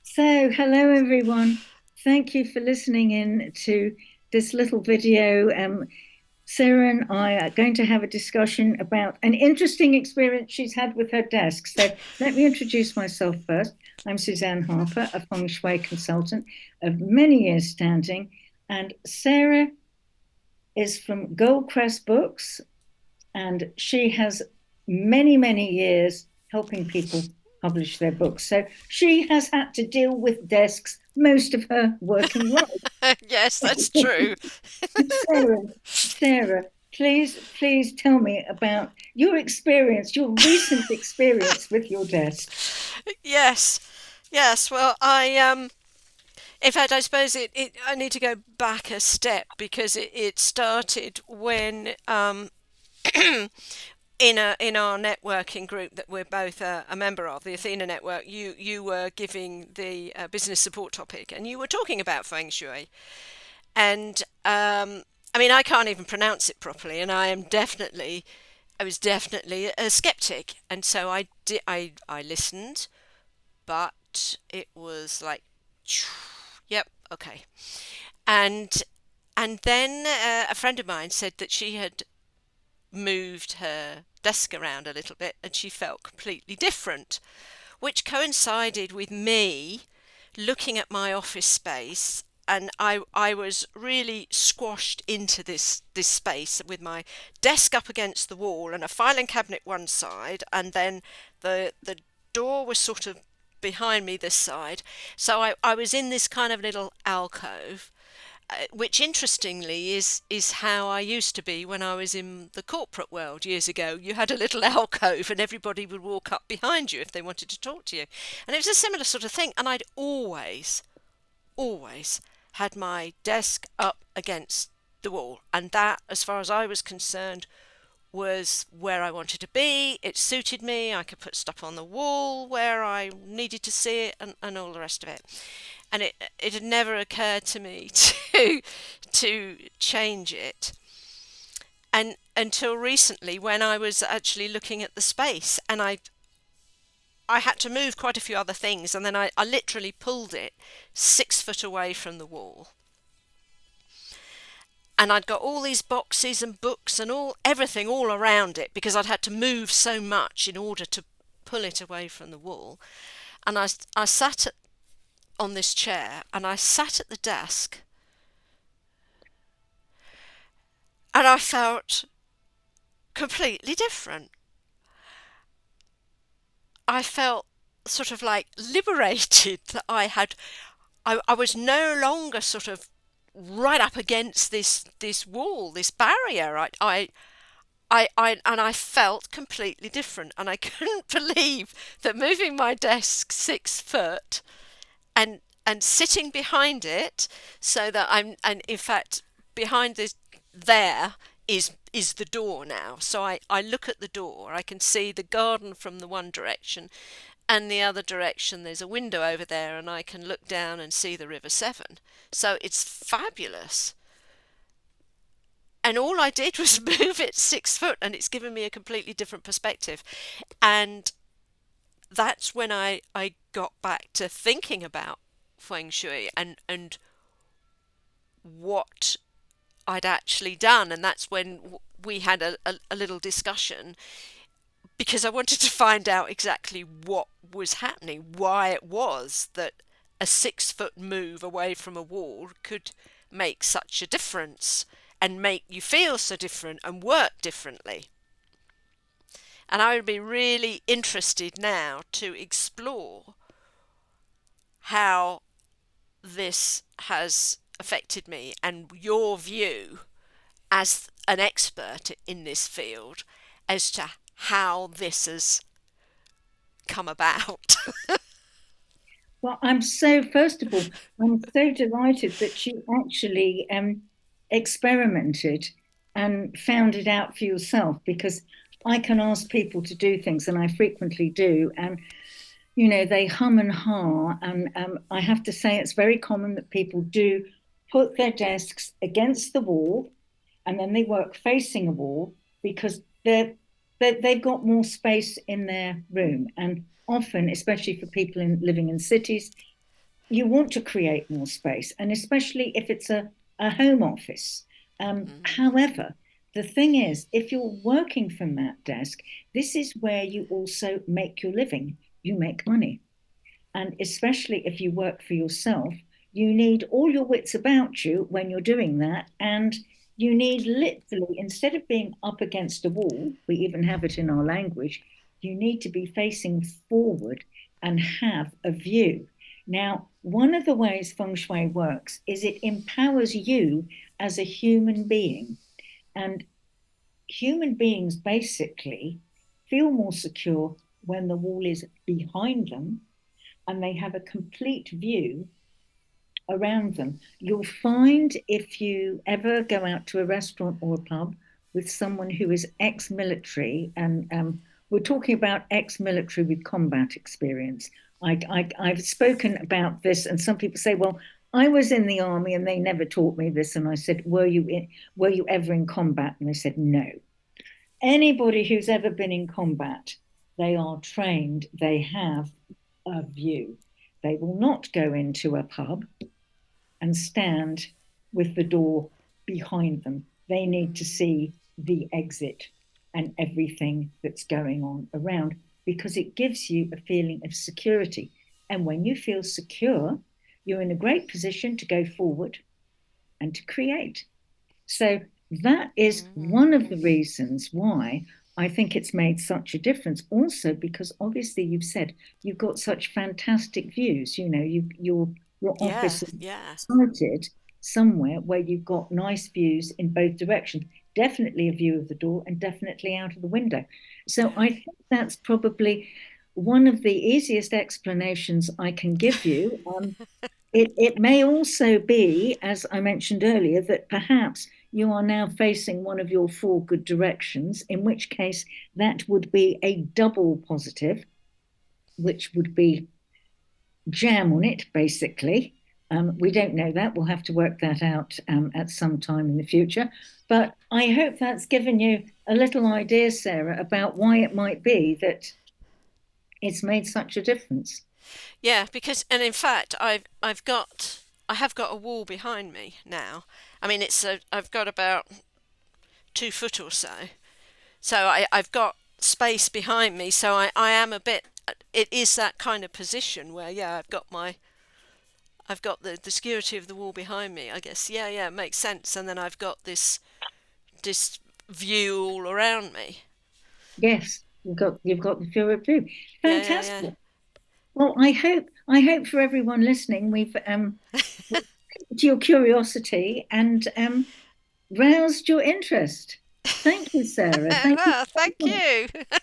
So, hello everyone. Thank you for listening in to this little video. Sarah and I are going to have a discussion about an interesting experience she's had with her desk. So, let me introduce myself first. I'm Suzanne Harper, a Feng Shui consultant of many years standing, and Sarah is from Goldcrest Books, and she has many, many years helping people publish their books. So she has had to deal with desks most of her working life. Yes, that's true. Sarah, Sarah, please tell me about your experience, your recent experience with your desk. Yes, yes. Well, in fact, I suppose I need to go back a step because it started when in our networking group that we're both a member of, the Athena Network. You were giving the business support topic, and you were talking about feng shui, and I mean, I can't even pronounce it properly, and I was definitely a skeptic, and so I listened, but it was like, yep, okay. And and then a friend of mine said that she had moved her desk around a little bit and she felt completely different, which coincided with me looking at my office space. And I was really squashed into this space with my desk up against the wall and a filing cabinet one side, and then the door was sort of behind me this side. So I was in this kind of little alcove, which interestingly is how I used to be when I was in the corporate world years ago. You had a little alcove and everybody would walk up behind you if they wanted to talk to you. And it was a similar sort of thing. And I'd always had my desk up against the wall. And that, as far as I was concerned, was where I wanted to be. It suited me. I could put stuff on the wall where I needed to see it, and all the rest of it. And it had never occurred to me to change it. And until recently, when I was actually looking at the space, and I had to move quite a few other things, and then I literally pulled it 6 foot away from the wall. And I'd got all these boxes and books and everything all around it because I'd had to move so much in order to pull it away from the wall. And I sat on this chair and I sat at the desk and I felt completely different. I felt sort of like liberated that I was no longer sort of right up against this wall, this barrier. And I felt completely different, and I couldn't believe that moving my desk 6 foot and sitting behind it, so that and in fact behind this there is the door now. So I look at the door, I can see the garden from the one direction, and the other direction there's a window over there, and I can look down and see the River Severn. So it's fabulous. And all I did was move it 6 foot, and it's given me a completely different perspective. And that's when I got back to thinking about feng shui and what I'd actually done. And that's when we had a little discussion because I wanted to find out exactly what was happening, why it was that a 6 foot move away from a wall could make such a difference and make you feel so different and work differently. And I would be really interested now to explore how this has affected me and your view as an expert in this field as to how this has come about. Well, first of all, I'm so delighted that you actually experimented and found it out for yourself because I can ask people to do things, and I frequently do. And, they hum and ha. And I have to say, it's very common that people do put their desks against the wall and then they work facing a wall because they've got more space in their room. And often, especially for people living in cities, you want to create more space, and especially if it's a home office. However, the thing is, if you're working from that desk, this is where you also make your living. You make money. And especially if you work for yourself, you need all your wits about you when you're doing that. And you need literally, instead of being up against a wall, we even have it in our language, you need to be facing forward and have a view. Now, one of the ways Feng Shui works is it empowers you as a human being. And human beings basically feel more secure when the wall is behind them and they have a complete view around them. You'll find if you ever go out to a restaurant or a pub with someone who is ex military, and we're talking about ex military with combat experience. I've spoken about this, and some people say, well, I was in the army and they never taught me this. And I said, were you ever in combat? And they said, no. Anybody who's ever been in combat, they are trained, they have a view. They will not go into a pub and stand with the door behind them. They need to see the exit and everything that's going on around because it gives you a feeling of security. And when you feel secure, you're in a great position to go forward and to create. So that is one of the reasons why I think it's made such a difference. Also, because obviously you've said you've got such fantastic views. You know, your Yeah, office is yeah, sited somewhere where you've got nice views in both directions. Definitely a view of the door and definitely out of the window. So yeah. I think that's probably one of the easiest explanations I can give you. It may also be, as I mentioned earlier, that perhaps you are now facing one of your four good directions, in which case that would be a double positive, which would be jam on it, basically. We don't know that. We'll have to work that out at some time in the future. But I hope that's given you a little idea, Sarah, about why it might be that it's made such a difference. Yeah, because and in fact, I have got a wall behind me now. I mean, I've got about 2 foot or so. So I've got space behind me. So I am a bit. It is that kind of position where yeah, I've got the security of the wall behind me. I guess yeah, yeah, it makes sense. And then I've got this view all around me. Yes, you've got the fear of view. Yeah, yeah, yeah. Fantastic. Well, I hope for everyone listening, we've piqued your curiosity and roused your interest. Thank you, Sarah. Thank you Well, thank so much. you.